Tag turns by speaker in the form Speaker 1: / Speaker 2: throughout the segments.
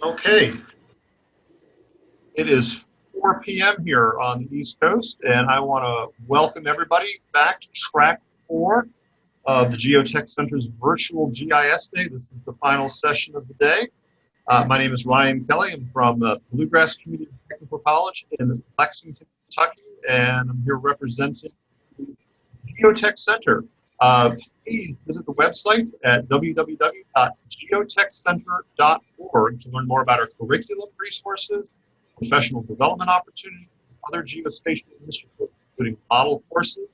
Speaker 1: Okay, it is 4 p.m. here on the East Coast, and I want to welcome everybody back to track 4 of the Geotech Center's virtual GIS Day. This is the final session of the day. My name is Ryan Kelly. I'm from Bluegrass Community Technical College in Lexington, Kentucky, and I'm here representing the Geotech Center. Please visit the website at www.geotechcenter.org to learn more about our curriculum resources, professional development opportunities, other geospatial initiatives, including model courses,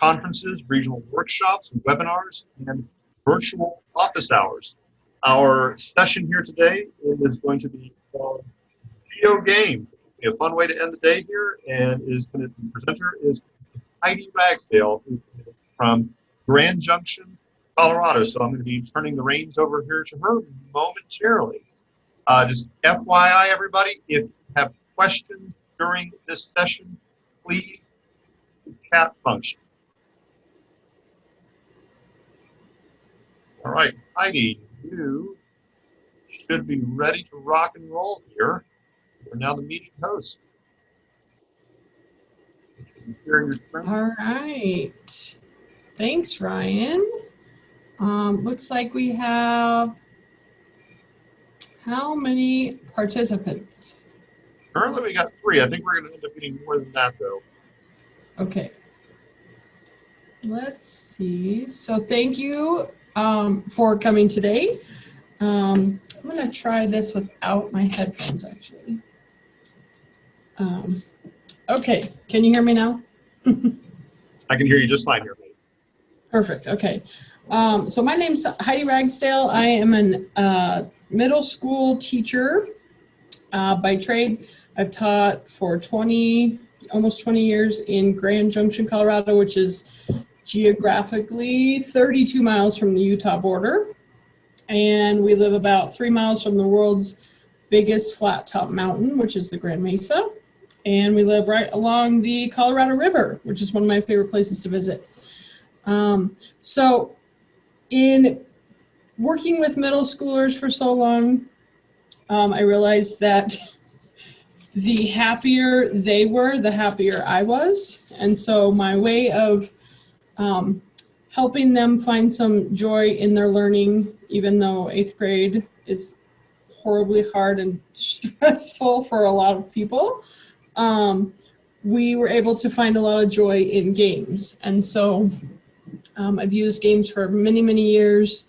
Speaker 1: conferences, regional workshops, webinars, and virtual office hours. Our session here today is going to be called GeoGames. It'll be a fun way to end the day here, and the presenter is Heidi Ragsdale, who's from Grand Junction, Colorado. So I'm going to be turning the reins over here to her momentarily. Just FYI, everybody, if you have questions during this session, please use the chat function. All right, Heidi, you should be ready to rock and roll here. You're now the meeting host.
Speaker 2: All right. Thanks, Ryan. Looks like we have how many participants?
Speaker 1: Currently, we got 3. I think we're going to end up getting more than that, though.
Speaker 2: Okay. Let's see. So thank you for coming today. I'm going to try this without my headphones, actually. Okay. Can you hear me now?
Speaker 1: I can hear you just fine here.
Speaker 2: Perfect. Okay. So my name's Heidi Ragsdale. I am a middle school teacher by trade. I've taught for almost 20 years in Grand Junction, Colorado, which is geographically 32 miles from the Utah border. And we live about 3 miles from the world's biggest flat top mountain, which is the Grand Mesa. And we live right along the Colorado River, which is one of my favorite places to visit. So in working with middle schoolers for so long, I realized that the happier they were, the happier I was. And so my way of helping them find some joy in their learning, even though 8th grade is horribly hard and stressful for a lot of people, we were able to find a lot of joy in games. And so I've used games for many, many years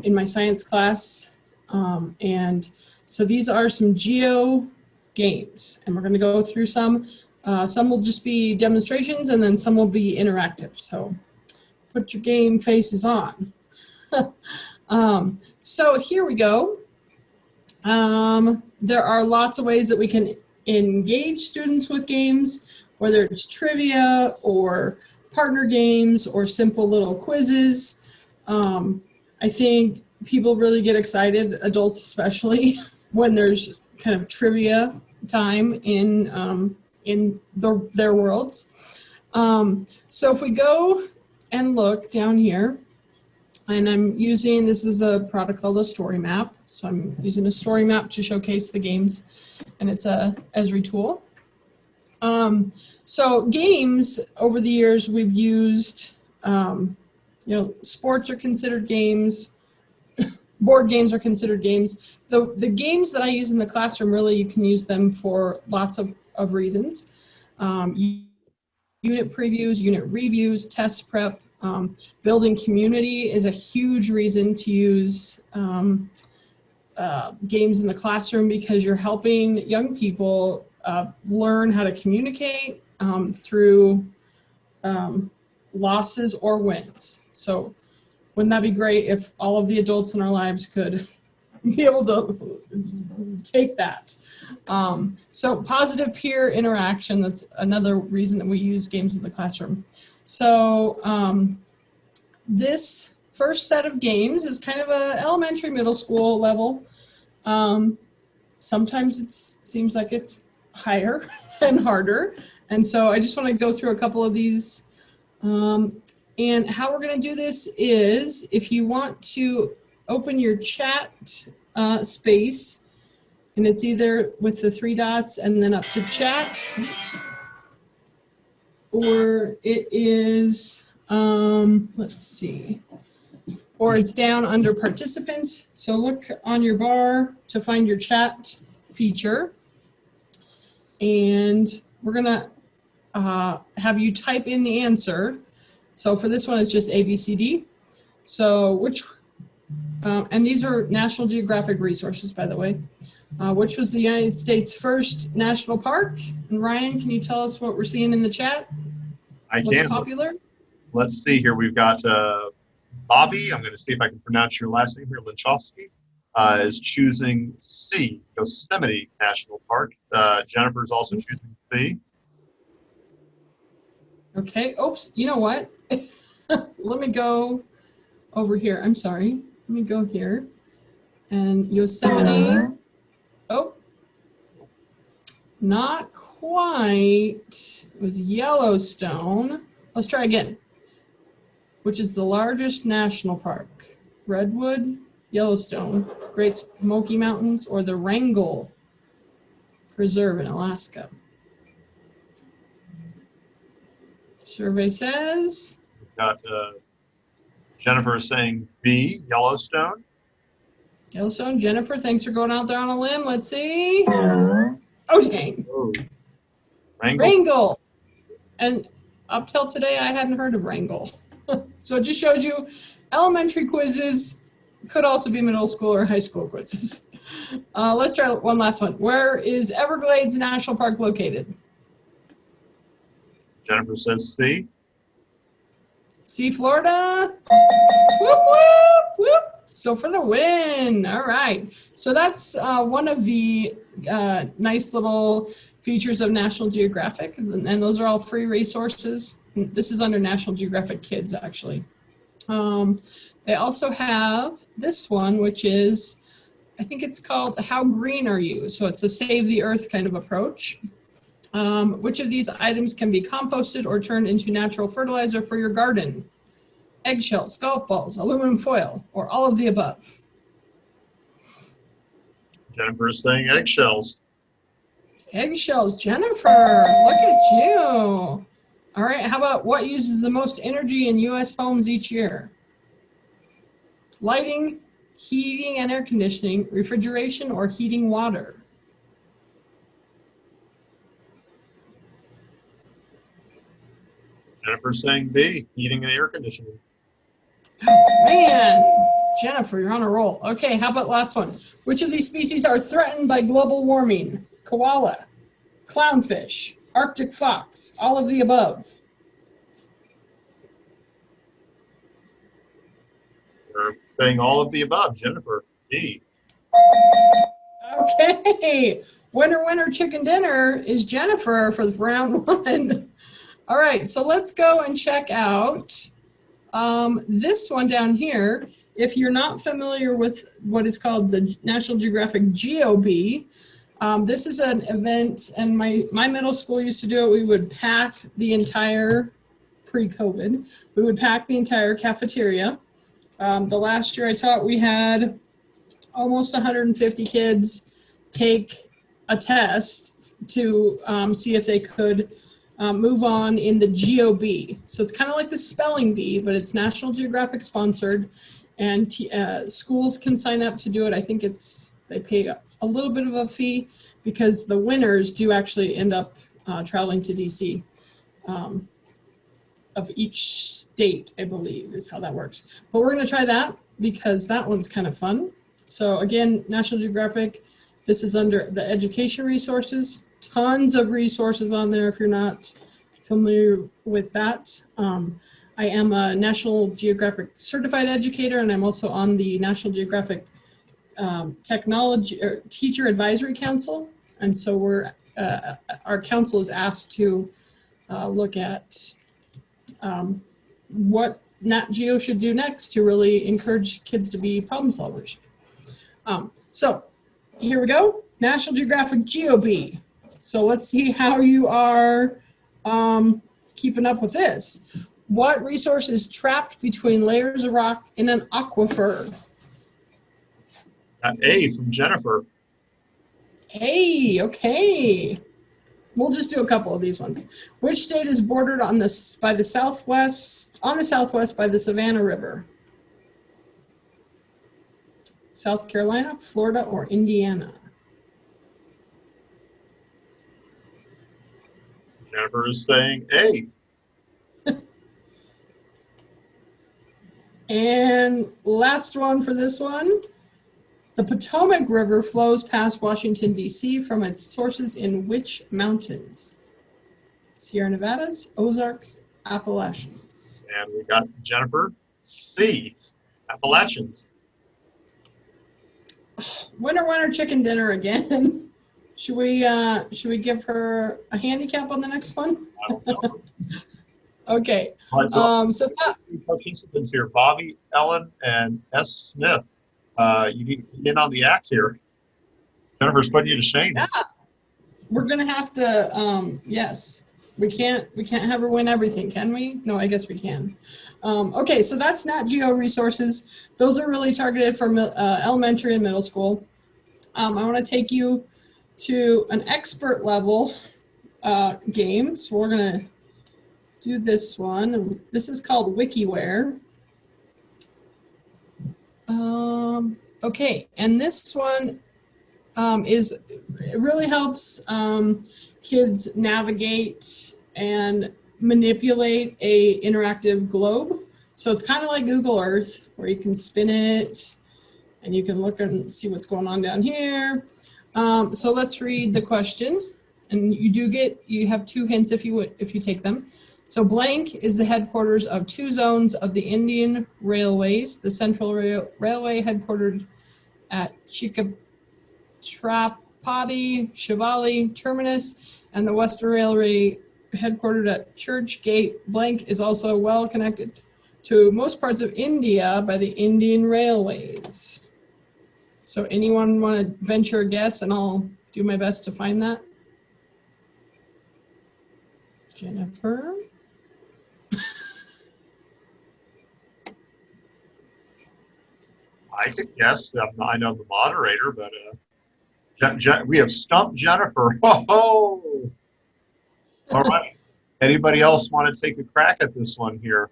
Speaker 2: in my science class. And so these are some geo games, and we're going to go through some. Some will just be demonstrations, and then some will be interactive. So put your game faces on. So here we go. There are lots of ways that we can engage students with games, whether it's trivia or partner games or simple little quizzes. I think people really get excited, adults especially, when there's kind of trivia time in their worlds. So if we go and look down here, and I'm using, this is a product called a story map. So I'm using a story map to showcase the games, and it's a Esri tool. So games, over the years, we've used, sports are considered games, board games are considered games. The games that I use in the classroom, really, you can use them for lots of reasons. Unit previews, unit reviews, test prep, building community is a huge reason to use games in the classroom, because you're helping young people learn how to communicate through losses or wins. So wouldn't that be great if all of the adults in our lives could be able to take that? So positive peer interaction, that's another reason that we use games in the classroom. So this first set of games is kind of a elementary, middle school level. Sometimes it seems like it's higher and harder. And so I just want to go through a couple of these. And how we're going to do this is, if you want to open your chat space, And it's either with the 3 dots and then up to chat, or it is, let's see, or it's down under participants. So look on your bar to find your chat feature. And we're gonna have you type in the answer. So for this one, it's just A, B, C, D. So and these are National Geographic resources, by the way. Which was the United States' first national park? And Ryan, can you tell us what we're seeing in the chat? What's popular?
Speaker 1: Let's see here. We've got Bobby. I'm going to see if I can pronounce your last name here. Linchowski is choosing C, Yosemite National Park. Jennifer's also choosing C.
Speaker 2: Okay. Oops. You know what? Let me go over here. I'm sorry. Let me go here. And Yosemite. Oh, not quite. It was Yellowstone. Let's try again. Which is the largest national park? Redwood, Yellowstone, Great Smoky Mountains, or the Wrangell Preserve in Alaska? Survey says.
Speaker 1: We've got Jennifer saying B, Yellowstone.
Speaker 2: Yellowstone. Jennifer, thanks for going out there on a limb. Let's see. Oh, dang.
Speaker 1: Oh.
Speaker 2: Wrangell. And up till today, I hadn't heard of Wrangell. So it just shows you elementary quizzes could also be middle school or high school quizzes. Let's try one last one. Where is Everglades National Park located?
Speaker 1: Jennifer says C.
Speaker 2: C, Florida. Whoop, whoop, whoop. So for the win. All right. So that's one of the nice little features of National Geographic. And those are all free resources. This is under National Geographic Kids, actually. They also have this one, which is, I think it's called How Green Are You? So it's a Save the Earth kind of approach. Which of these items can be composted or turned into natural fertilizer for your garden? Eggshells, golf balls, aluminum foil, or all of the above?
Speaker 1: Jennifer is saying eggshells.
Speaker 2: Eggshells, Jennifer, look at you. All right, how about what uses the most energy in U.S. homes each year? Lighting, heating and air conditioning, refrigeration, or heating water?
Speaker 1: Jennifer's saying B, heating and air conditioning.
Speaker 2: Oh, man, Jennifer, you're on a roll. Okay, how about last one? Which of these species are threatened by global warming? Koala, clownfish, Arctic fox, all of the above?
Speaker 1: You're saying all of the above, Jennifer. D.
Speaker 2: Okay, winner, chicken dinner is Jennifer for round 1. All right, so let's go and check out this one down here. If you're not familiar with what is called the National Geographic GeoBee, this is an event, and my middle school used to do it. We would pack the entire, pre-COVID, we would pack the entire cafeteria. The last year I taught, we had almost 150 kids take a test to see if they could move on in the GeoBee. So it's kind of like the spelling bee, but it's National Geographic sponsored, and schools can sign up to do it. I think they pay a little bit of a fee because the winners do actually end up traveling to DC of each state, I believe, is how that works. But we're going to try that because that one's kind of fun. So again, National Geographic, this is under the education resources. Tons of resources on there if you're not familiar with that. I am a National Geographic certified educator, and I'm also on the National Geographic Technology or Teacher Advisory Council. And so our council is asked to look at what Nat Geo should do next to really encourage kids to be problem solvers. So here we go, National Geographic GeoBee. So let's see how you are keeping up with this. What resource is trapped between layers of rock in an aquifer?
Speaker 1: A from Jennifer.
Speaker 2: Hey, okay. We'll just do a couple of these ones. Which state is bordered on the southwest by the Savannah River? South Carolina, Florida, or Indiana?
Speaker 1: Jennifer is saying A.
Speaker 2: And last one for this one. The Potomac River flows past Washington, D.C. from its sources in which mountains? Sierra Nevadas, Ozarks, Appalachians.
Speaker 1: And we got Jennifer C. Appalachians.
Speaker 2: Winner, chicken dinner again. Should we give her a handicap on the next one?
Speaker 1: I don't know.
Speaker 2: Okay.
Speaker 1: All right,
Speaker 2: So that,
Speaker 1: participants here, Bobby, Ellen, and S. Smith. You need to get in on the act here. Jennifer's putting you to shame.
Speaker 2: yeah, we're gonna have to. Yes, we can't have her win everything, can we? No, I guess we can. Okay, so that's Nat Geo resources. Those are really targeted for elementary and middle school. I want to take you to an expert level game. So we're gonna do this one. This is called WikiWare. Okay, and this one it really helps kids navigate and manipulate a interactive globe. So it's kind of like Google Earth, where you can spin it and you can look and see what's going on down here. So let's read the question, and you have 2 hints if you take them. So blank is the headquarters of 2 zones of the Indian Railways, the Central Railway headquartered at Chikatrapati, Shivali Terminus, and the Western Railway headquartered at Church Gate. Blank is also well connected to most parts of India by the Indian Railways. So anyone want to venture a guess, and I'll do my best to find that? Jennifer?
Speaker 1: I could guess. I know the moderator, but we have stumped Jennifer. Oh, all right. Anybody else want to take a crack at this one here?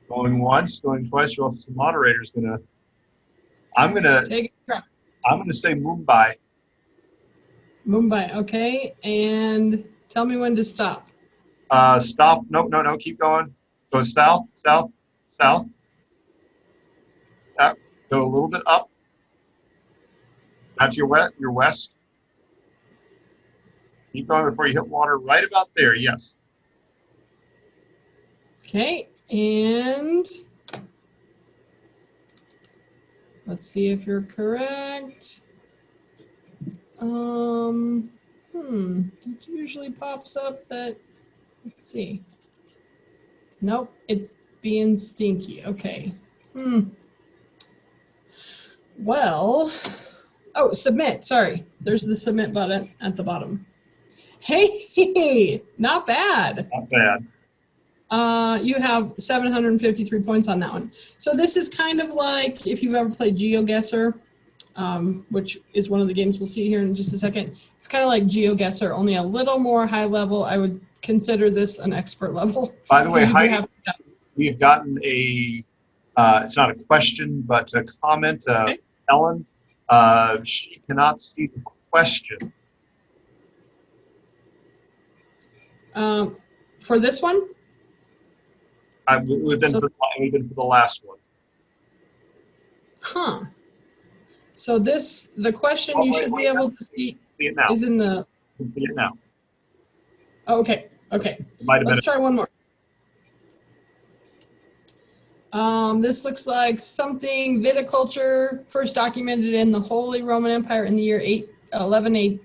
Speaker 1: Going once, going twice. Well, the moderator's gonna. I'm gonna
Speaker 2: Take a crack.
Speaker 1: I'm gonna say Mumbai.
Speaker 2: Mumbai, okay. And tell me when to stop.
Speaker 1: Stop. No. Keep going. Go south. Go a little bit up. That's your west. Keep going before you hit water. Right about there. Yes.
Speaker 2: Okay, and let's see if you're correct. It usually pops up that, let's see. Nope, it's being stinky. Okay. Well, oh, submit. Sorry. There's the submit button at the bottom. Hey, not bad.
Speaker 1: Not bad.
Speaker 2: You have 753 points on that one. So this is kind of like if you've ever played GeoGuessr, which is one of the games we'll see here in just a second. It's kind of like GeoGuessr, only a little more high level. I would consider this an expert level.
Speaker 1: By the way, Heidi, we've gotten a, it's not a question, but a comment.
Speaker 2: Okay.
Speaker 1: Ellen, she cannot see the question.
Speaker 2: For this one?
Speaker 1: It would have been for the last one.
Speaker 2: Huh. So the question you should be able to see is in the...
Speaker 1: See it now.
Speaker 2: Oh, okay. Let's try one more. This looks like something viticulture, first documented in the Holy Roman Empire in the year 1108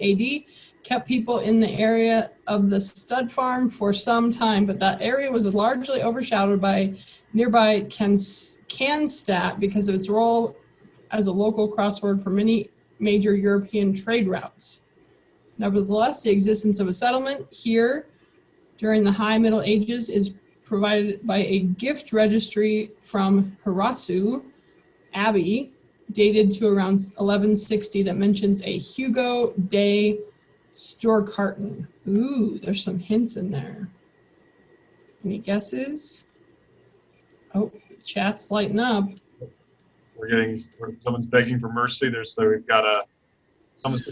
Speaker 2: AD, kept people in the area of the stud farm for some time, but that area was largely overshadowed by nearby Cannstatt because of its role as a local crossroad for many major European trade routes. Nevertheless, the existence of a settlement here during the High Middle Ages is provided by a gift registry from Harasu Abbey dated to around 1160 that mentions a Hugo Day store carton. Ooh, there's some hints in there. Any guesses? Oh, chat's lighting up.
Speaker 1: Someone's begging for mercy. So we've got someone's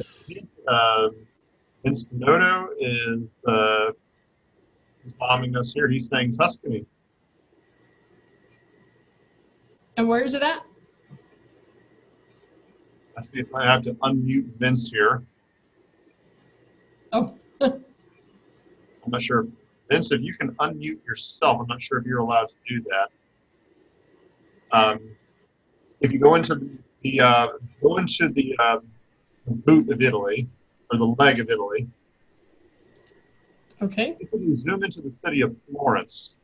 Speaker 1: Vince Noto is bombing us here. He's saying Tuscany.
Speaker 2: And where is it at?
Speaker 1: I see if I have to unmute Vince here.
Speaker 2: Oh.
Speaker 1: I'm not sure. Vince, if you can unmute yourself, I'm not sure if you're allowed to do that. If you go into the boot of Italy, or the leg of Italy.
Speaker 2: Okay.
Speaker 1: If you zoom into the city of Florence.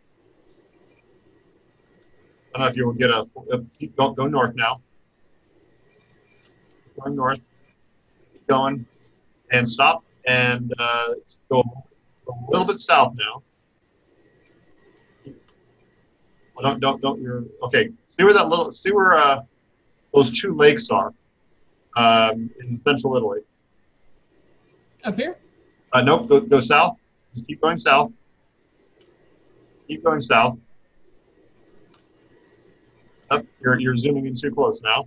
Speaker 1: I don't know if you'll get go north now. Going north, keep going, and stop, and go a little bit south now. Well, don't. You're okay. See where those two lakes are in central Italy.
Speaker 2: Up here?
Speaker 1: Nope. Go south. Just keep going south. Keep going south. Up. You're zooming in too close now.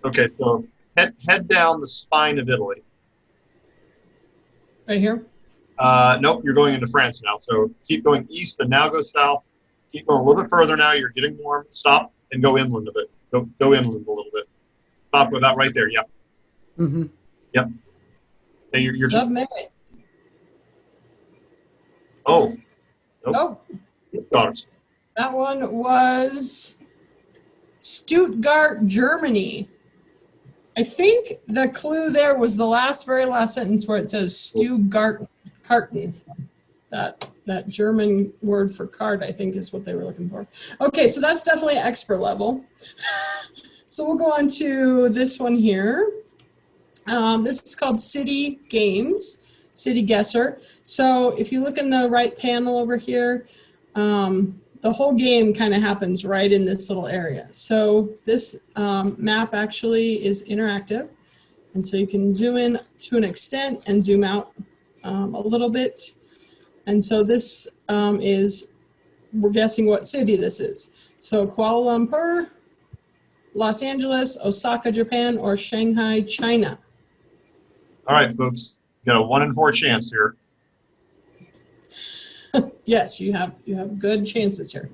Speaker 1: Okay, so head down the spine of Italy.
Speaker 2: Right here?
Speaker 1: Nope, you're going into France now. So keep going east and now go south. Keep going a little bit further now. You're getting warm. Stop and go inland a bit. Go inland a little bit. Stop with that right there. Yep.
Speaker 2: Mm-hmm.
Speaker 1: Yep. Hey, you're
Speaker 2: Submit.
Speaker 1: Oh. Nope.
Speaker 2: Oh.
Speaker 1: Stuttgart.
Speaker 2: That one was Stuttgart, Germany. I think the clue there was the very last sentence where it says Stuttgart carton. That German word for cart, I think, is what they were looking for. Okay, so that's definitely expert level. So we'll go on to this one here. This is called City Games, City Guesser. So if you look in the right panel over here, the whole game kind of happens right in this little area. So this map actually is interactive. And so you can zoom in to an extent and zoom out a little bit. And so this we're guessing what city this is. So Kuala Lumpur, Los Angeles, Osaka, Japan, or Shanghai, China.
Speaker 1: All right, folks, you got a 1 in 4 chance here.
Speaker 2: Yes, you have good chances here.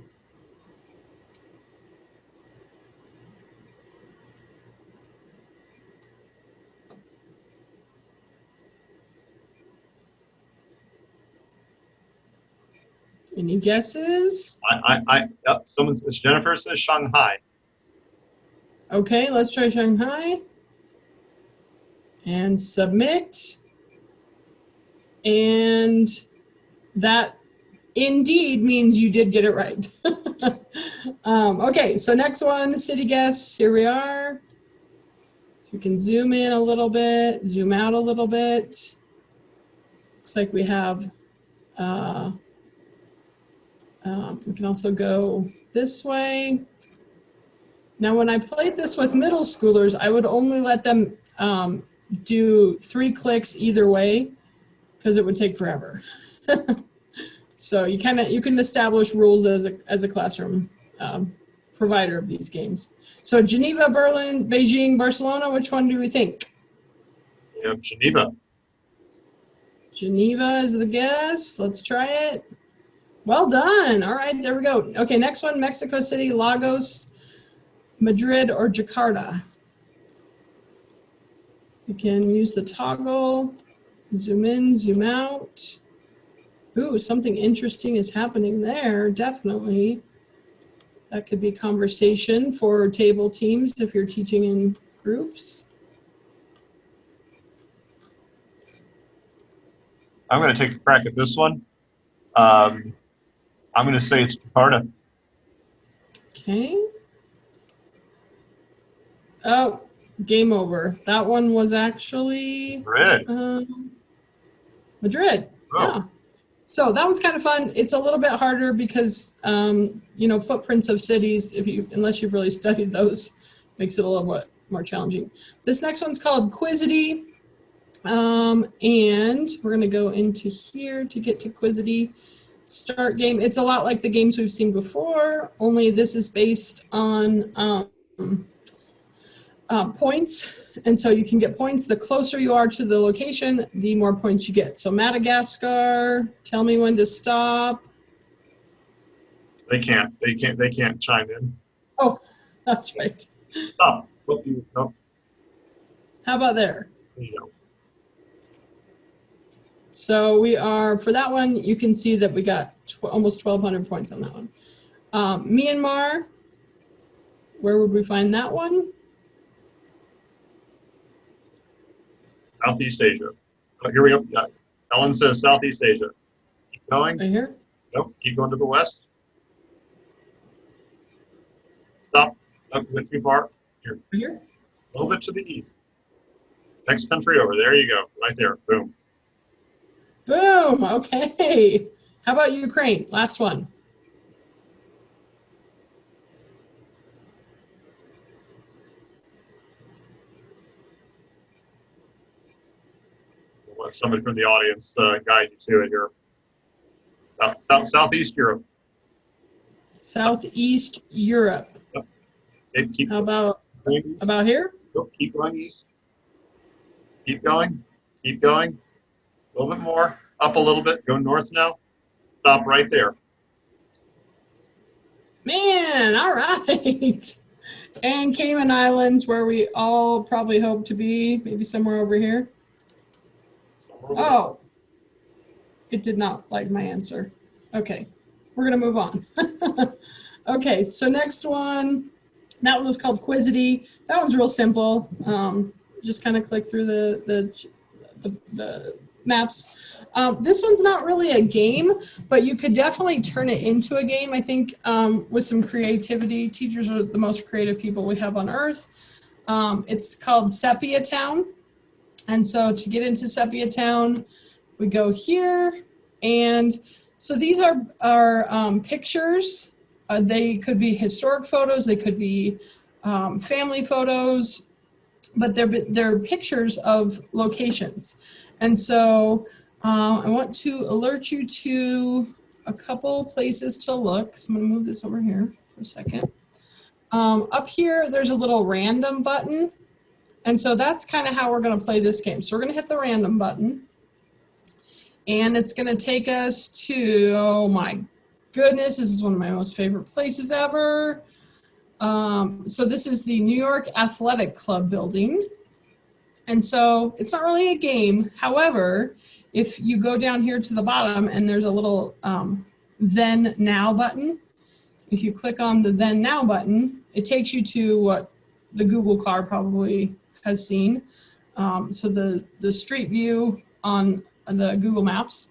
Speaker 2: Any guesses?
Speaker 1: Jennifer says Shanghai.
Speaker 2: Okay, let's try Shanghai. And submit. And that indeed means you did get it right. Okay, so next one, city guess. Here we are. So we can zoom in a little bit, zoom out a little bit. Looks like we have, we can also go this way. Now, when I played this with middle schoolers, I would only let them do 3 clicks either way because it would take forever. So you can establish rules as a classroom provider of these games. So Geneva, Berlin, Beijing, Barcelona, which one do we think?
Speaker 1: Yeah, Geneva.
Speaker 2: Geneva is the guess. Let's try it. Well done. All right, there we go. Okay, next one, Mexico City, Lagos, Madrid, or Jakarta. You can use the toggle, zoom in, zoom out. Ooh, something interesting is happening there, definitely. That could be conversation for table teams if you're teaching in groups.
Speaker 1: I'm going to take a crack at this one. I'm going to say it's Jakarta.
Speaker 2: Okay. Oh, game over. That one was actually
Speaker 1: Madrid.
Speaker 2: Madrid.
Speaker 1: Oh.
Speaker 2: Yeah. So that one's kind of fun. It's a little bit harder because, you know, footprints of cities, unless you've really studied those, makes it a little bit more challenging. This next one's called Quizity. And we're going to go into here to get to Quizity. Start game. It's a lot like the games we've seen before, only this is based on points. And so you can get points. The closer you are to the location, the more points you get. So Madagascar, tell me when to stop.
Speaker 1: They can't chime in.
Speaker 2: Oh, that's right.
Speaker 1: Stop. Oh.
Speaker 2: How about there?
Speaker 1: There you go.
Speaker 2: So we are, for that one, you can see that we got almost 1,200 points on that one. Myanmar, where would we find that one?
Speaker 1: Southeast Asia. Oh, here we go. Yeah. Ellen says Southeast Asia. Keep going.
Speaker 2: Right here?
Speaker 1: Nope. Keep going to the west. Stop. Nope, went too far. Here.
Speaker 2: Right here?
Speaker 1: A little bit to the east. Next country over. There you go. Right there. Boom.
Speaker 2: Boom. Okay. How about Ukraine? Last one.
Speaker 1: We'll let somebody from the audience guide you to it here. Southeast Europe.
Speaker 2: Southeast Europe.
Speaker 1: Yep. Keep
Speaker 2: How about here?
Speaker 1: Keep going east. Keep going. Keep going. A little bit more. Up a little bit. Go north now. Stop right there.
Speaker 2: Man, all right. And Cayman Islands, where we all probably hope to be, maybe somewhere over here. Oh, it did not like my answer. Okay, we're gonna move on. Okay, so next one, that one was called Quizity. That one's real simple. Just kind of click through the maps. This one's not really a game, but you could definitely turn it into a game. I think with some creativity. Teachers are the most creative people we have on earth. It's called Sepia Town. And so to get into Sepia Town, we go here. And so these are pictures. They could be historic photos. They could be family photos. But they're pictures of locations. And so I want to alert you to a couple places to look. So I'm going to move this over here for a second. Up here, there's a little random button. And so that's kind of how we're going to play this game. So we're going to hit the random button. And it's going to take us to, oh my goodness, this is one of my most favorite places ever. So this is the New York Athletic Club building. And so it's not really a game. However, if you go down here to the bottom and there's a little then now button, if you click on the then now button, it takes you to what the Google car probably has seen. So the street view on the Google Maps.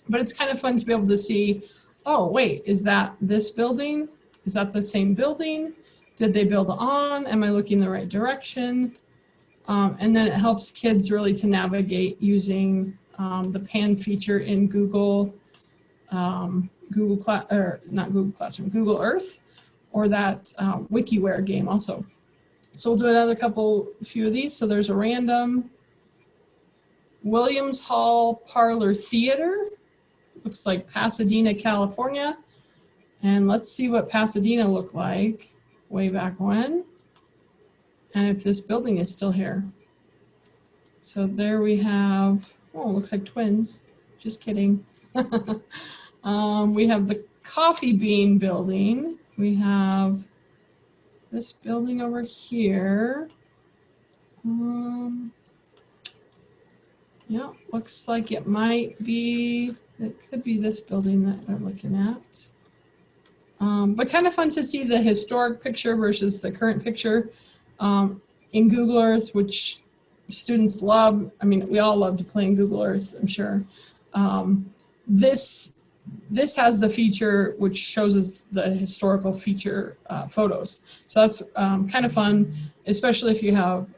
Speaker 2: But it's kind of fun to be able to see, oh, wait, is that this building? Is that the same building? Did they build on? Am I looking the right direction? And then it helps kids really to navigate using the pan feature in Google Google Earth, or that WikiWare game also. So we'll do another few of these. So there's a random Williams Hall Parlor Theater. Looks like Pasadena, California. And let's see what Pasadena looked like way back when. And if this building is still here. So there we have, oh, looks like twins. Just kidding. We have the Coffee Bean building. We have this building over here. Yeah, looks like it might be, it could be this building that they're looking at. But kind of fun to see the historic picture versus the current picture in Google Earth, which students love. I mean, we all love to play in Google Earth, I'm sure. This has the feature which shows us the historical feature photos. So that's kind of fun, especially if you have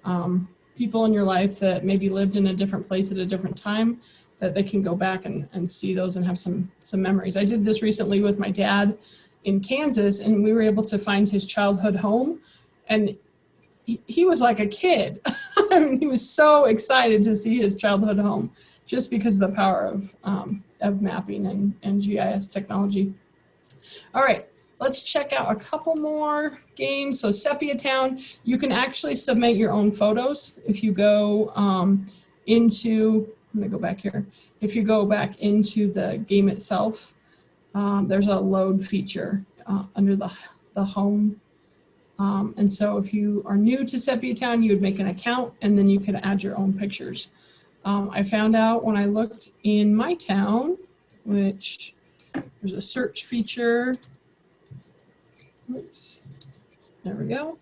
Speaker 2: people in your life that maybe lived in a different place at a different time. that they can go back and see those and have some memories. I did this recently with my dad in Kansas, and we were able to find his childhood home, and he was like a kid. I mean, he was so excited to see his childhood home just because of the power of mapping and GIS technology. All right, let's check out a couple more games. So Sepia Town, you can actually submit your own photos. If you go into, I'm gonna go back here. If you go back into the game itself, there's a load feature under the home. And so if you are new to Sepia Town, you would make an account and then you can add your own pictures. I found out when I looked in my town, which there's a search feature. Oops, there we go.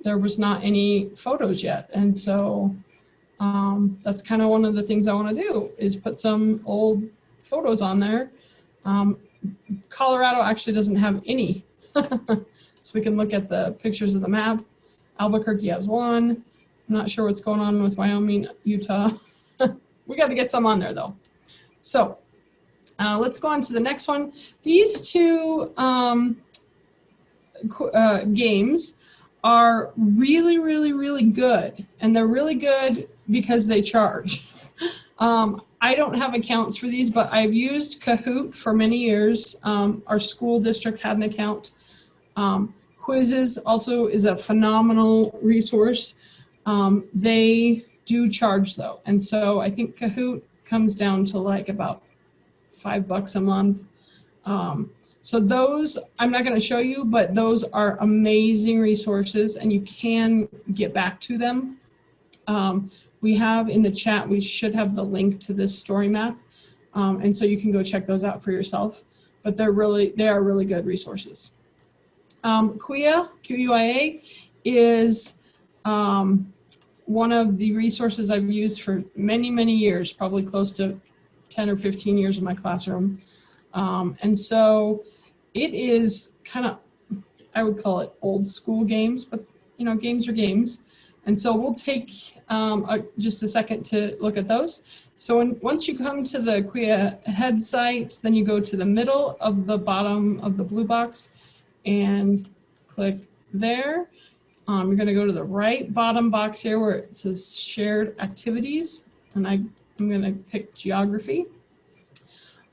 Speaker 2: There was not any photos yet. And so that's kind of one of the things I want to do is put some old photos on there. Colorado actually doesn't have any. So we can look at the pictures of the map. Albuquerque has one. I'm not sure what's going on with Wyoming, Utah. We got to get some on there though. So let's go on to the next one. These two games are really, really, really good. And they're really good because they charge. I don't have accounts for these, but I've used Kahoot for many years. Our school district had an account. Quizzes also is a phenomenal resource. They do charge though. And so I think Kahoot comes down to like about $5 a month. So those, I'm not going to show you, but those are amazing resources and you can get back to them. We have in the chat, we should have the link to this story map. And so you can go check those out for yourself, but they are really good resources. QUIA, Q-U-I-A, is one of the resources I've used for many, many years, probably close to 10 or 15 years in my classroom. And so it is kind of, I would call it old school games, but you know, games are games. And so we'll take just a second to look at those. So once you come to the QUIA head site, then you go to the middle of the bottom of the blue box and click there. You're going to go to the right bottom box here where it says shared activities. And I'm going to pick geography.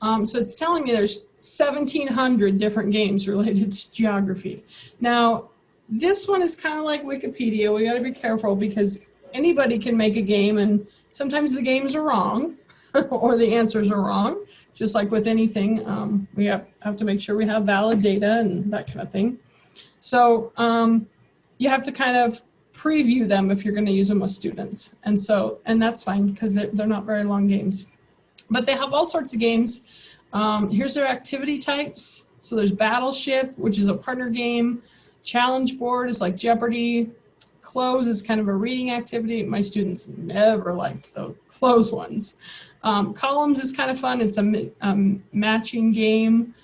Speaker 2: So it's telling me there's 1,700 different games related to geography. Now, this one is kind of like Wikipedia. We got to be careful because anybody can make a game and sometimes the games are wrong or the answers are wrong. Just like with anything, we have to make sure we have valid data and that kind of thing. So you have to kind of preview them if you're going to use them with students. And that's fine because they're not very long games. But they have all sorts of games. Here's their activity types. So there's Battleship, which is a partner game. Challenge board is like Jeopardy. Close is kind of a reading activity. My students never liked the close ones. Columns is kind of fun. It's a matching game.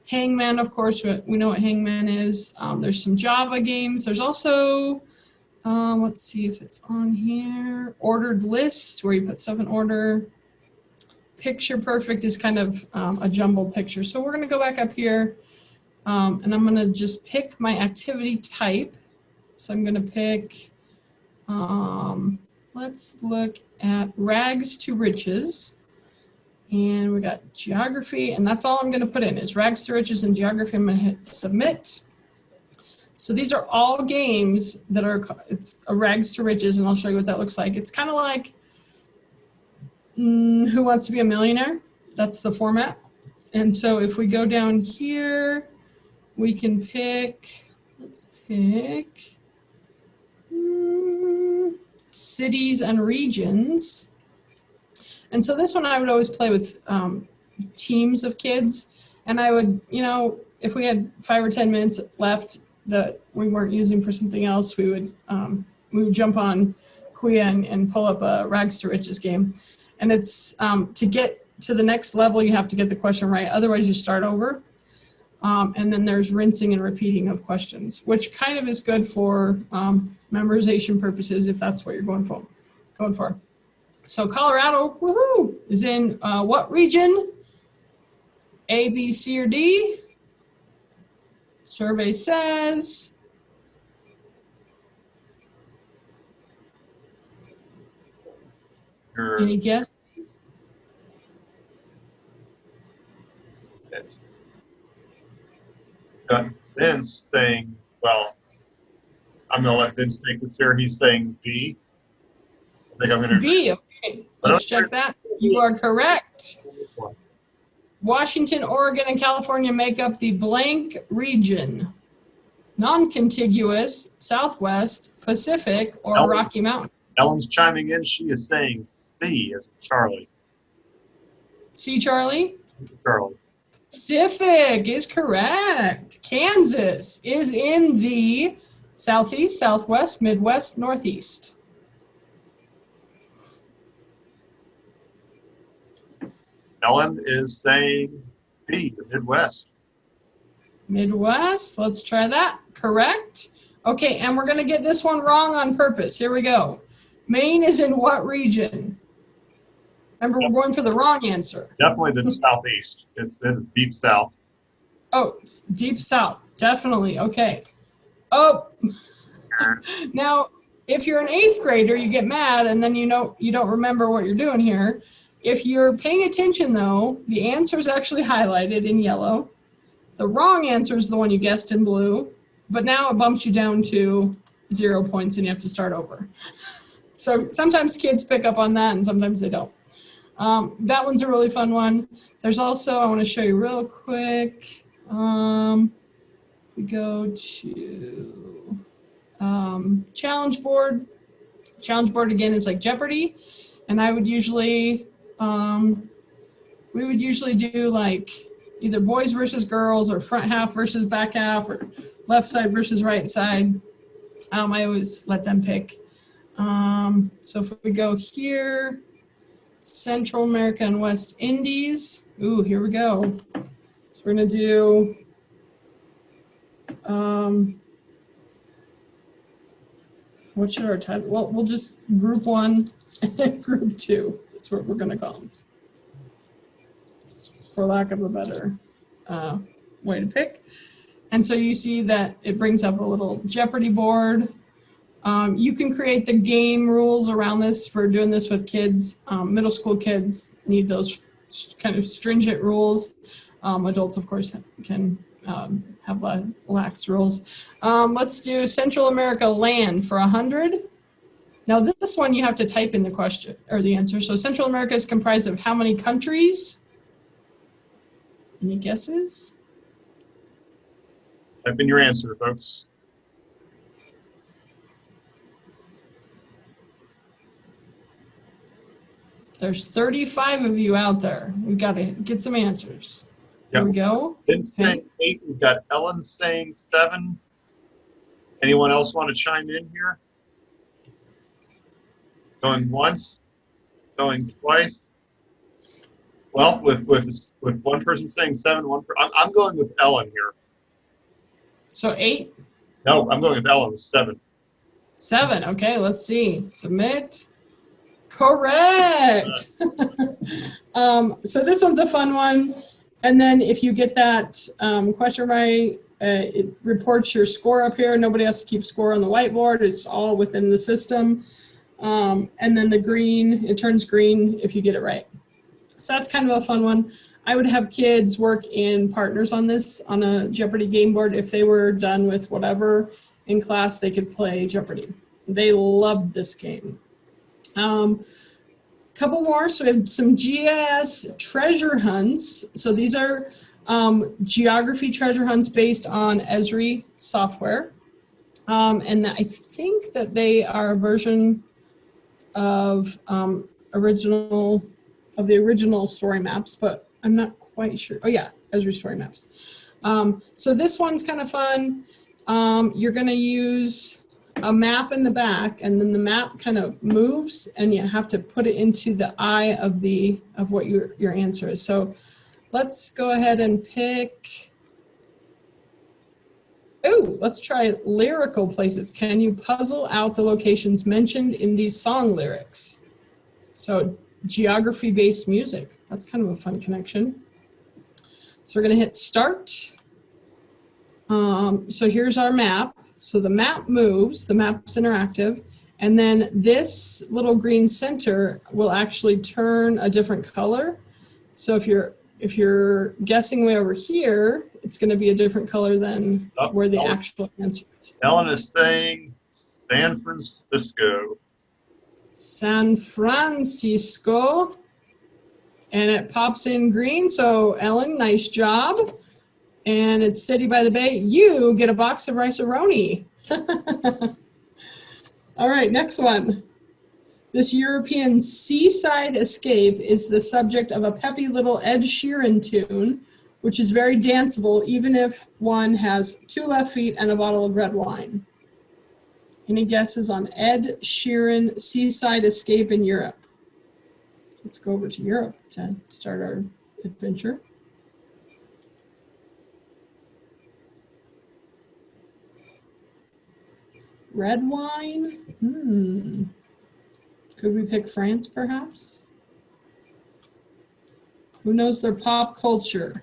Speaker 2: Hangman, of course, we know what Hangman is. There's some Java games. There's also, let's see if it's on here, ordered lists where you put stuff in order. Picture Perfect is kind of a jumbled picture. So we're going to go back up here and I'm going to just pick my activity type. So I'm going to pick, let's look at Rags to Riches. And we got geography, and that's all I'm going to put in is Rags to Riches and geography. I'm going to hit submit. So these are all games that are, it's a Rags to Riches, and I'll show you what that looks like. It's kind of like Who Wants to Be a Millionaire? That's the format. And so if we go down here, we can pick, let's pick cities and regions. And so this one I would always play with teams of kids. And I would, you know, if we had 5 or 10 minutes left that we weren't using for something else, we would jump on QUIA and pull up a Rags to Riches game. And it's to get to the next level, you have to get the question right. Otherwise, you start over. And then there's rinsing and repeating of questions, which kind of is good for memorization purposes if that's what you're going for. So Colorado, woohoo, is in what region? A, B, C, or D? Survey says. Any guesses?
Speaker 1: Vince saying, well, I'm going to let Vince take this here. He's saying B. I think I'm going to.
Speaker 2: B, okay. Let's check that. You are correct. Washington, Oregon, and California make up the blank region. Non-contiguous, Southwest, Pacific, or Rocky Mountain.
Speaker 1: Ellen's chiming in. She is saying C as in Charlie.
Speaker 2: C, Charlie?
Speaker 1: Charlie.
Speaker 2: Pacific is correct. Kansas is in the Southeast, Southwest, Midwest, Northeast.
Speaker 1: Ellen is saying B, the Midwest.
Speaker 2: Midwest, let's try that. Correct. Okay, and we're going to get this one wrong on purpose. Here we go. Maine is in what region? Remember, we're going for the wrong answer.
Speaker 1: Definitely the Southeast. It's in deep South.
Speaker 2: Oh, it's deep South. Definitely. Okay. Oh, now, if you're an 8th grader, you get mad, and then you don't remember what you're doing here. If you're paying attention, though, the answer is actually highlighted in yellow. The wrong answer is the one you guessed in blue, but now it bumps you down to 0 points and you have to start over. So sometimes kids pick up on that and sometimes they don't. That one's a really fun one. There's also, I want to show you real quick. We go to challenge board. Challenge board again is like Jeopardy. And I would usually, we would usually do like either boys versus girls or front half versus back half or left side versus right side. I always let them pick. So if we go here, Central America and West Indies. Ooh, here we go. So we're gonna do, what should our title? Well, we'll just group 1 and group 2. That's what we're gonna call them, for lack of a better way to pick. And so you see that it brings up a little Jeopardy board. You can create the game rules around this for doing this with kids. Middle school kids need those kind of stringent rules. Adults, of course, can have lax rules. Let's do Central America land for 100. Now this one you have to type in the question or the answer. So Central America is comprised of how many countries? Any guesses?
Speaker 1: Type in your answer, folks.
Speaker 2: There's 35 of you out there. We've got to get some answers. Here we go.
Speaker 1: Vince saying 8. We've got Ellen saying 7. Anyone else want to chime in here? Going once? Going twice? Well, with one person saying 7, I'm going with Ellen here.
Speaker 2: So 8?
Speaker 1: No, I'm going with Ellen with 7.
Speaker 2: 7. Okay, let's see. Submit. Correct. So this one's a fun one. And then if you get that question right, it reports your score up here. Nobody has to keep score on the whiteboard. It's all within the system. And then the green, it turns green if you get it right. So that's kind of a fun one. I would have kids work in partners on this, on a Jeopardy game board. If they were done with whatever in class, they could play Jeopardy. They loved this game. Couple more. So we have some GIS treasure hunts. So these are geography treasure hunts based on Esri software. And I think that they are a version of the original story maps, but I'm not quite sure. Oh yeah, Esri story maps. So this one's kind of fun. You're going to use a map in the back, and then the map kind of moves, and you have to put it into the eye of what your answer is. So let's go ahead and pick. Oh, let's try lyrical places. Can you puzzle out the locations mentioned in these song lyrics? So geography-based music. That's kind of a fun connection. So we're going to hit start. So here's our map. So the map moves, the map's interactive, and then this little green center will actually turn a different color. So if you're guessing way over here, it's going to be a different color than where the actual answer is.
Speaker 1: Ellen is saying San Francisco.
Speaker 2: San Francisco. And it pops in green. So Ellen, nice job. And it's City by the Bay. You get a box of Rice-A-Roni. All right, next one. This European seaside escape is the subject of a peppy little Ed Sheeran tune, which is very danceable, even if one has 2 left feet and a bottle of red wine. Any guesses on Ed Sheeran seaside escape in Europe? Let's go over to Europe to start our adventure. Red wine? Could we pick France, perhaps? Who knows their pop culture?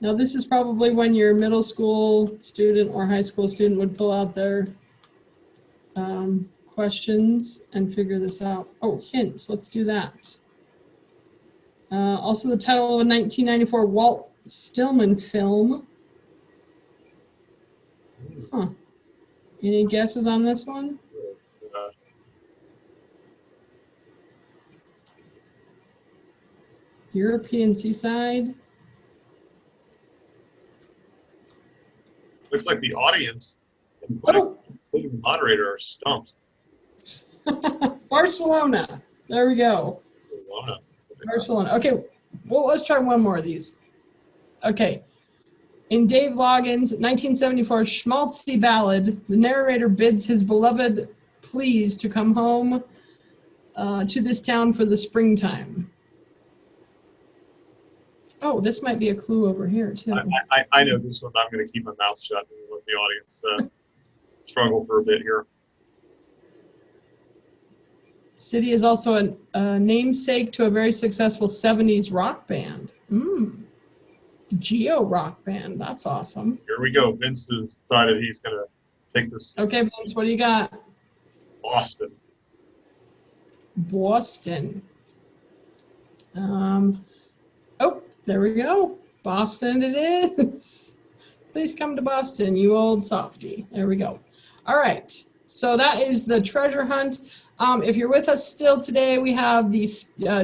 Speaker 2: Now, this is probably when your middle school student or high school student would pull out their questions and figure this out. Oh, hints. Let's do that. Also, the title of a 1994 Walt Stillman film. Huh. Any guesses on this one? European seaside.
Speaker 1: Looks like the audience, including the moderator, are stumped.
Speaker 2: Barcelona. There we go. Barcelona. Okay, well, let's try one more of these. Okay. In Dave Loggins' 1974 schmaltzy ballad, the narrator bids his beloved please to come home to this town for the springtime. Oh, this might be a clue over here, too.
Speaker 1: I know this one. I'm going to keep my mouth shut and let the audience struggle for a bit here.
Speaker 2: City is also a namesake to a very successful 70s rock band. Geo rock band. That's awesome.
Speaker 1: Here we go. Vince has decided he's going to take this.
Speaker 2: Okay, Vince, what do you got?
Speaker 1: Boston.
Speaker 2: Boston. Oh, there we go. Boston it is. Please come to Boston, you old softy. There we go. All right. So that is the treasure hunt. If you're with us still today, we have the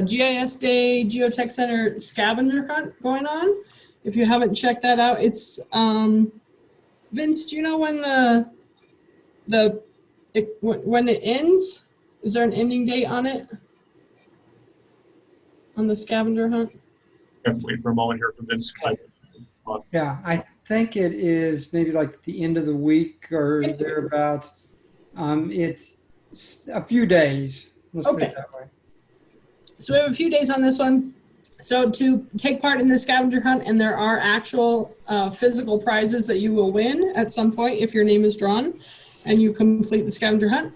Speaker 2: GIS Day Geotech Center scavenger hunt going on. If you haven't checked that out, it's Vince, do you know when when it ends? Is there an ending date on it? On the scavenger hunt?
Speaker 1: Have to wait for a moment here for Vince.
Speaker 3: Yeah, I think it is maybe like the end of the week or thereabouts. It's a few days. Let's put it that way.
Speaker 2: So we have a few days on this one. So to take part in the scavenger hunt, and there are actual physical prizes that you will win at some point if your name is drawn and you complete the scavenger hunt.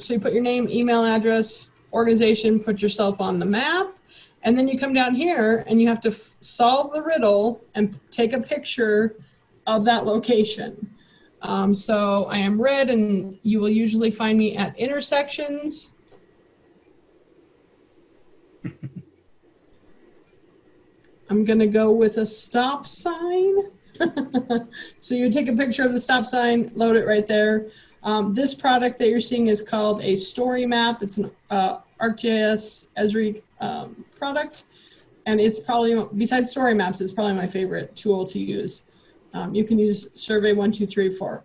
Speaker 2: So you put your name, email address, organization, put yourself on the map, and then you come down here and you have to solve the riddle and take a picture of that location. So I am red, and you will usually find me at intersections. I'm going to go with a stop sign. So you take a picture of the stop sign, load it right there. This product that you're seeing is called a story map. It's an ArcGIS Esri product. And it's probably, besides story maps, it's probably my favorite tool to use. You can use Survey 1, 2, 3 for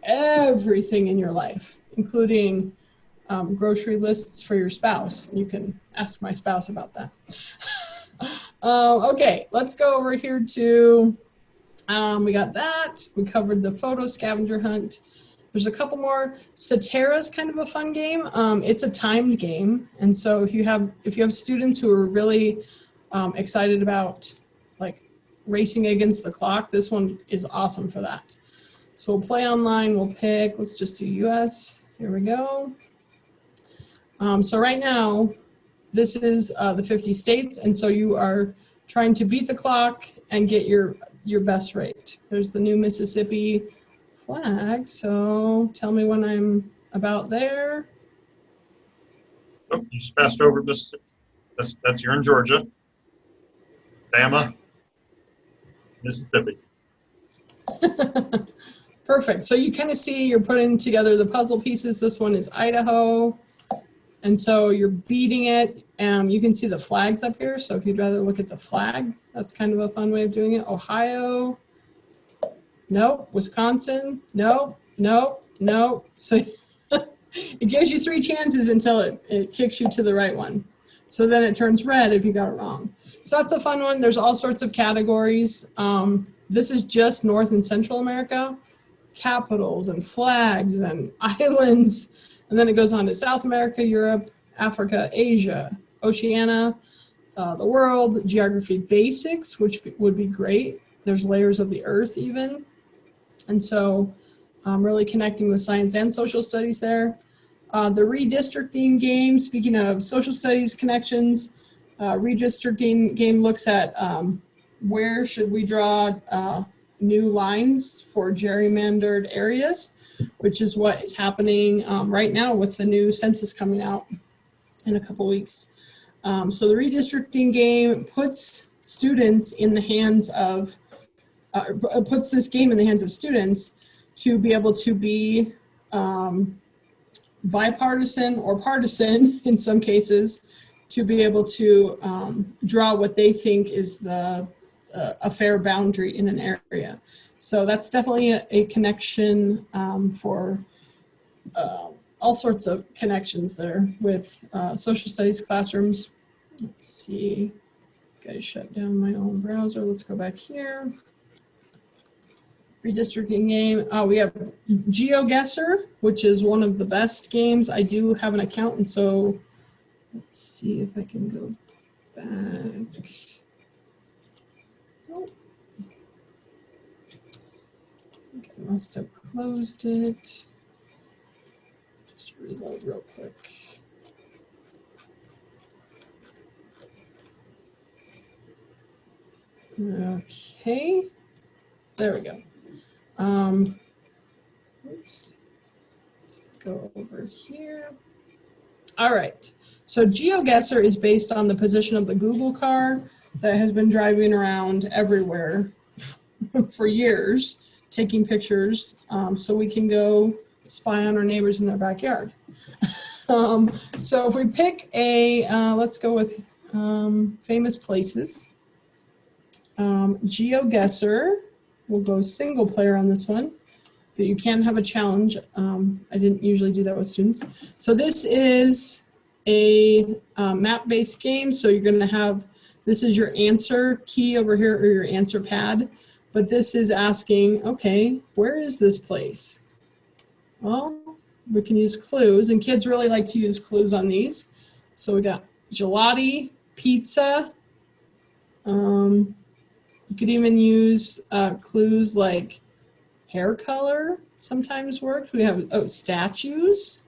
Speaker 2: everything in your life, including grocery lists for your spouse. You can ask my spouse about that. Okay, let's go over here to, we got that. We covered the photo scavenger hunt. There's a couple more. Satera's kind of a fun game. It's a timed game. And so if you have students who are really excited about like racing against the clock, this one is awesome for that. So we'll play online, we'll pick, let's just do US. Here we go. So right now, this is the 50 states, and so you are trying to beat the clock and get your best rate. There's the new Mississippi flag, so tell me when I'm about there.
Speaker 1: Oh, you just passed over Mississippi. That's you're in Georgia, Bama, Mississippi.
Speaker 2: Perfect. So you kind of see you're putting together the puzzle pieces. This one is Idaho. And so you're beating it. You can see the flags up here. So if you'd rather look at the flag, that's kind of a fun way of doing it. Ohio. Nope. Wisconsin. Nope. Nope. Nope. So it gives you 3 chances until it kicks you to the right one. So then it turns red if you got it wrong. So that's a fun one. There's all sorts of categories. This is just North and Central America. Capitals and flags and islands. And then it goes on to South America, Europe, Africa, Asia, Oceania, the world, geography basics, which would be great. There's layers of the earth even. And so really connecting with science and social studies there. The redistricting game, speaking of social studies connections, redistricting game looks at where should we draw new lines for gerrymandered areas, which is what is happening right now with the new census coming out in a couple weeks. So the redistricting game puts students in the hands of, puts this game in the hands of students to be able to be bipartisan or partisan in some cases, to be able to draw what they think is a fair boundary in an area. So that's definitely a connection for all sorts of connections there with social studies classrooms. Let's see, guys, shut down my own browser. Let's go back here. Redistricting game. We have GeoGuessr, which is one of the best games. I do have an account, and so let's see if I can go back. Oh. Okay, I must have closed it. Just reload real quick. Okay, there we go. Oops. Let's go over here. All right. So GeoGuessr is based on the position of the Google car that has been driving around everywhere for years, taking pictures, so we can go spy on our neighbors in their backyard. So if we pick a, let's go with famous places. GeoGuessr, we'll go single player on this one, but you can have a challenge. I didn't usually do that with students. So this is a map-based game. So you're going to have, this is your answer key over here, or your answer pad. But this is asking, okay, where is this place? Well, we can use clues, and kids really like to use clues on these. So we got gelati, pizza. You could even use clues like hair color sometimes worked. We have, statues.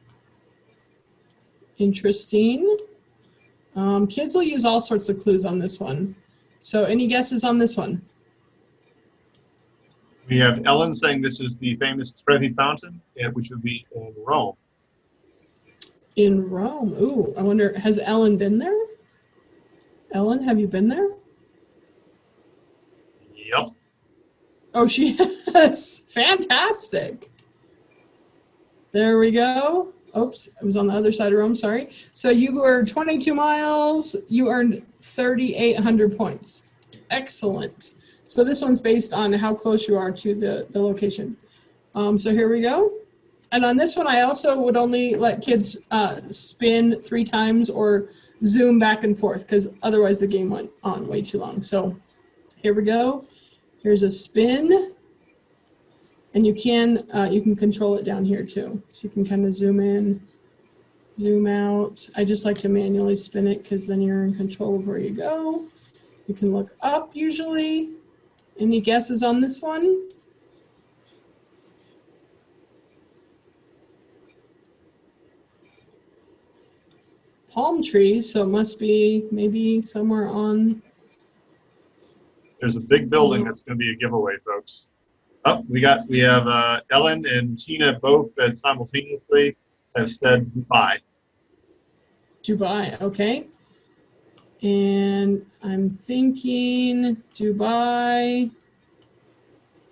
Speaker 2: Interesting. Kids will use all sorts of clues on this one. So any guesses on this one?
Speaker 1: We have Ellen saying this is the famous Trevi Fountain, which would be in Rome.
Speaker 2: In Rome. Ooh, I wonder, has Ellen been there? Ellen, have you been there?
Speaker 1: Yep.
Speaker 2: Oh, she has. Fantastic. There we go. Oops, it was on the other side of Rome, sorry. So you were 22 miles, you earned 3,800 points. Excellent. So this one's based on how close you are to the location. So here we go. And on this one, I also would only let kids spin 3 times or zoom back and forth, because otherwise the game went on way too long. So here we go. Here's a spin. And you can control it down here too. So you can kind of zoom in, zoom out. I just like to manually spin it because then you're in control of where you go. You can look up usually. Any guesses on this one? palm trees, so it must be maybe somewhere on.
Speaker 1: There's a big building that's going to be a giveaway, folks. Oh, we have Ellen and Tina both that simultaneously have said goodbye.
Speaker 2: Dubai, okay. And I'm thinking Dubai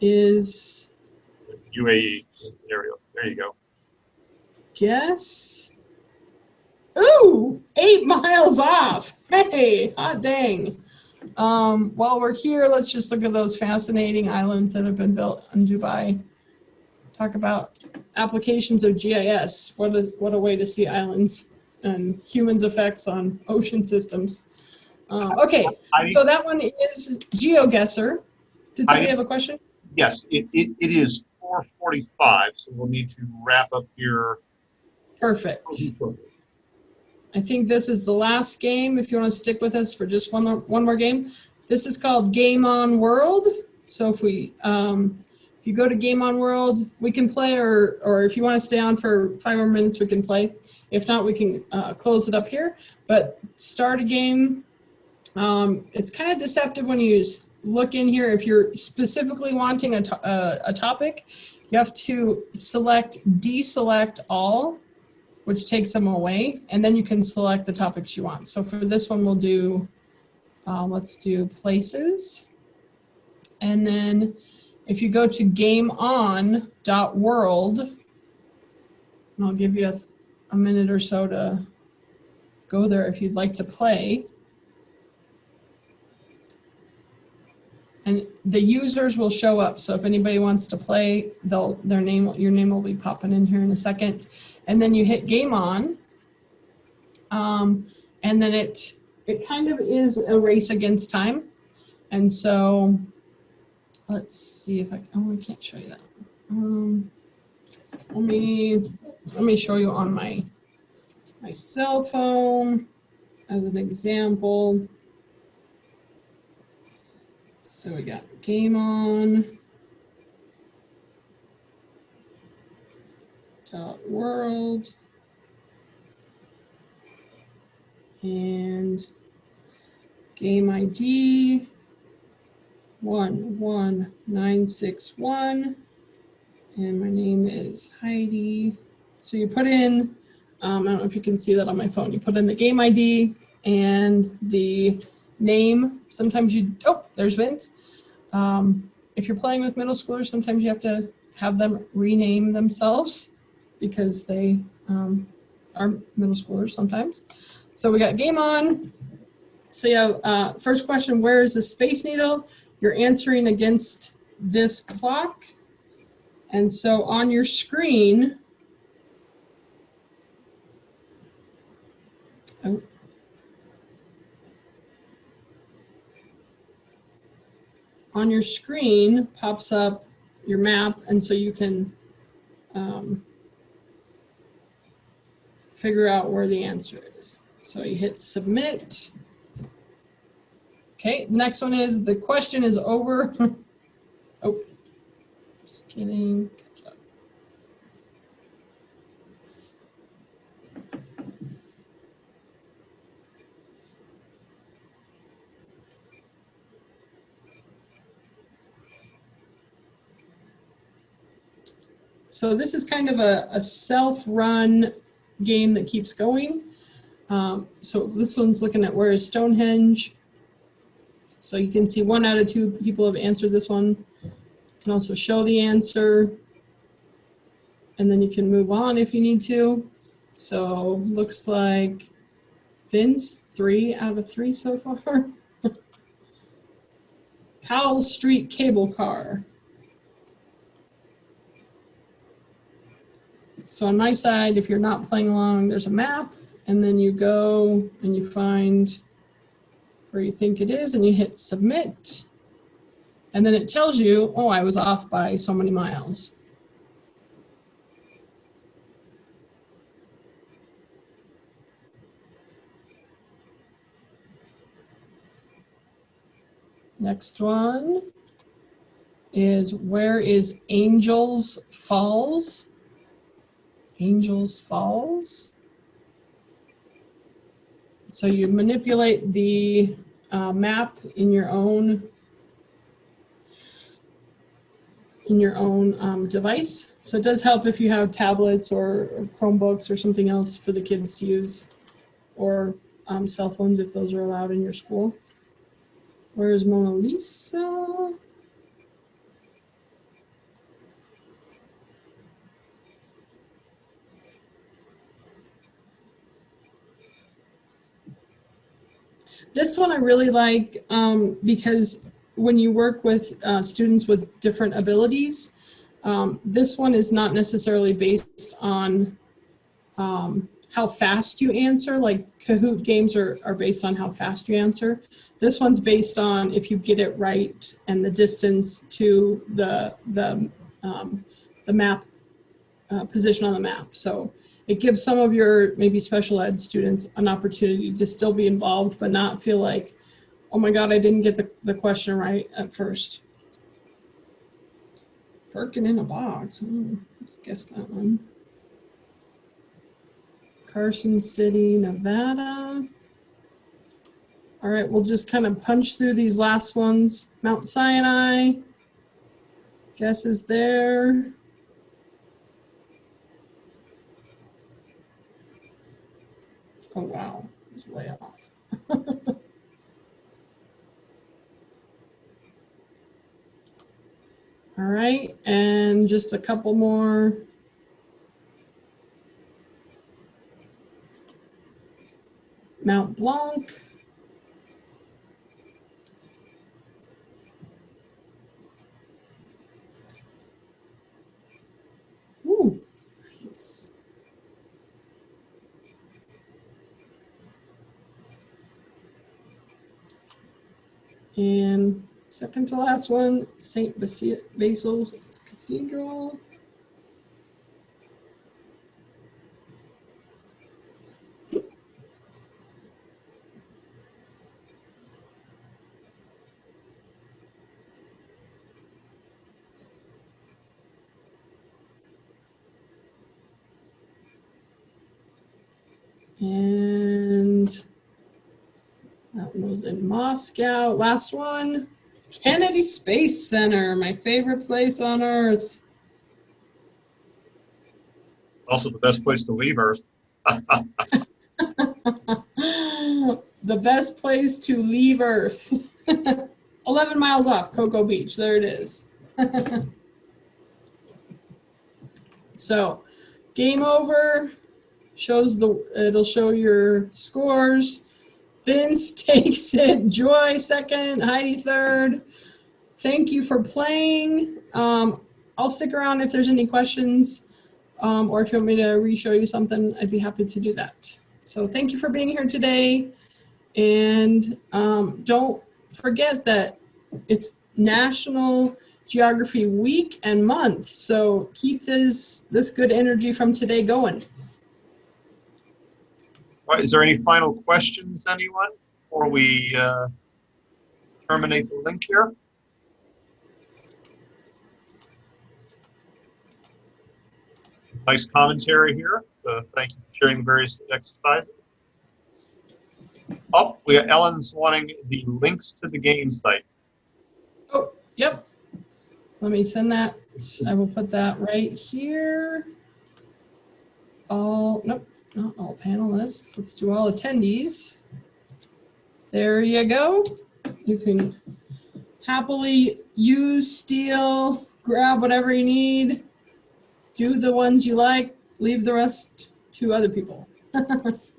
Speaker 2: is,
Speaker 1: UAE. There you go.
Speaker 2: guess. Ooh, 8 miles off. Hey, hot dang. While we're here, let's just look at those fascinating islands that have been built in Dubai. Talk about applications of GIS. What a way to see islands and humans' effects on ocean systems. Okay, so that one is GeoGuessr. Did somebody have a question?
Speaker 1: Yes, it is 4:45, so we'll need to wrap up here.
Speaker 2: Perfect. I think this is the last game. If you want to stick with us for just one more game, this is called Game On World. So if you go to Game On World, we can play, or if you want to stay on for 5 more minutes, we can play. If not, we can close it up here. But start a game. It's kind of deceptive when you look in here. If you're specifically wanting a topic, you have to deselect all, which takes them away, and then you can select the topics you want. So for this one, we'll do, let's do places. And then if you go to gameon.world, and I'll give you a minute or so to go there if you'd like to play. And the users will show up. So if anybody wants to play, your name will be popping in here in a second. And then you hit Game On. And then it kind of is a race against time. And so let's see if I can't show you that. Let me show you on my cell phone as an example. So we got Game On .world and game ID 11961, and my name is Heidi. So you put in, I don't know if you can see that on my phone, you put in the game ID and the name. Sometimes there's Vince. If you're playing with middle schoolers, sometimes you have to have them rename themselves because they are middle schoolers sometimes. So we got Game On. So you have first question, where is the Space Needle? You're answering against this clock. And so on your screen, pops up your map, and so you can figure out where the answer is. So you hit submit. Okay, next one is, the question is over. Oh, just kidding. Catch up. So this is kind of a self-run game that keeps going. So this one's looking at where is Stonehenge. So you can see 1 out of 2 people have answered this one. You can also show the answer, and then you can move on if you need to. So looks like Vince, 3 out of 3 so far. Powell Street Cable Car. So on my side, if you're not playing along, there's a map, and then you go and you find where you think it is, and you hit submit. And then it tells you, oh, I was off by so many miles. Next one is, where is Angels Falls? Angels Falls. So you manipulate the map in your own device. So it does help if you have tablets or Chromebooks or something else for the kids to use, or cell phones if those are allowed in your school. Where's Mona Lisa? This one I really like because when you work with students with different abilities, this one is not necessarily based on how fast you answer. Like Kahoot games are based on how fast you answer. This one's based on if you get it right and the distance to the map position on the map. So it gives some of your maybe special ed students an opportunity to still be involved, but not feel like, oh my God, I didn't get the question right at first. Birkin in a box. Let's guess that one. Carson City, Nevada. All right, we'll just kind of punch through these last ones. Mount Sinai. Guess is there. Oh, wow. It's way off. All right, and just a couple more. Mount Blanc. Ooh, nice. And second to last one, St. Basil's Cathedral. And that one was in Moscow. Last one, Kennedy Space Center, my favorite place on Earth.
Speaker 1: Also the best place to leave Earth.
Speaker 2: The best place to leave Earth. 11 miles off Cocoa Beach. There it is. So, game over. It'll show your scores. Vince takes it. Joy second. Heidi third. Thank you for playing. I'll stick around if there's any questions, or if you want me to re-show you something, I'd be happy to do that. So thank you for being here today. And don't forget that it's National Geography Week and Month. So keep this good energy from today going.
Speaker 1: All right, is there any final questions, anyone, before we terminate the link here? Nice commentary here. So thank you for sharing the various exercises. Oh, Ellen's wanting the links to the game site.
Speaker 2: Oh, yep. Let me send that. I will put that right here. Nope, not all panelists. Let's do all attendees. There you go. You can happily use, steal, grab whatever you need. Do the ones you like, leave the rest to other people. Thanks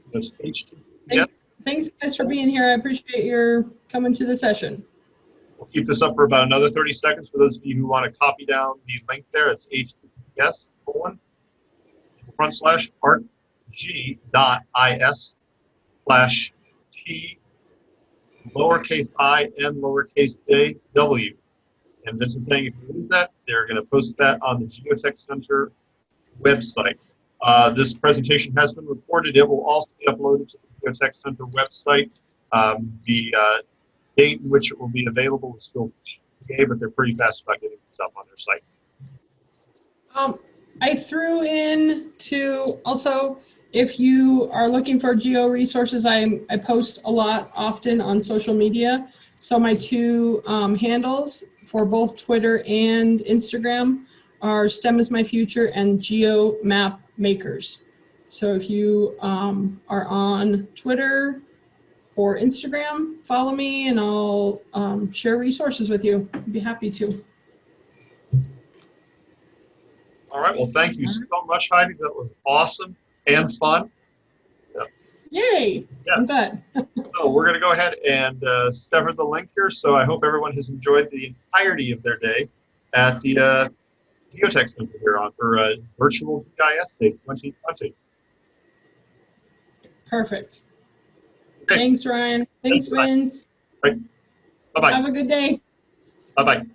Speaker 2: guys for being here. I appreciate your coming to the session.
Speaker 1: We'll keep this up for about another 30 seconds for those of you who want to copy down the link there. It's https://artg.is/t lowercase I and lowercase j w. And this is saying if you lose that, they're going to post that on the Geotech Center website. This presentation has been recorded. It will also be uploaded to the Geotech Center website. The date in which it will be available is still TBA, but they're pretty fast about getting this up on their site.
Speaker 2: I threw in to also, if you are looking for geo resources, I post a lot often on social media. So my two handles for both Twitter and Instagram are STEM is my future and Geo Map Makers. So if you are on Twitter or Instagram, follow me and I'll share resources with you. I'd be happy to.
Speaker 1: All right. Well, thank you so much, Heidi. That was awesome and fun.
Speaker 2: Yay!
Speaker 1: Yes.
Speaker 2: I'm good.
Speaker 1: So we're going to go ahead and sever the link here. So I hope everyone has enjoyed the entirety of their day at the Geotech Center here on for Virtual GIS Day 2020.
Speaker 2: Perfect.
Speaker 1: Okay.
Speaker 2: Thanks, Ryan. Thanks,
Speaker 1: Thanks, Ryan.
Speaker 2: Vince.
Speaker 1: Right. Bye-bye.
Speaker 2: Have a good day.
Speaker 1: Bye-bye.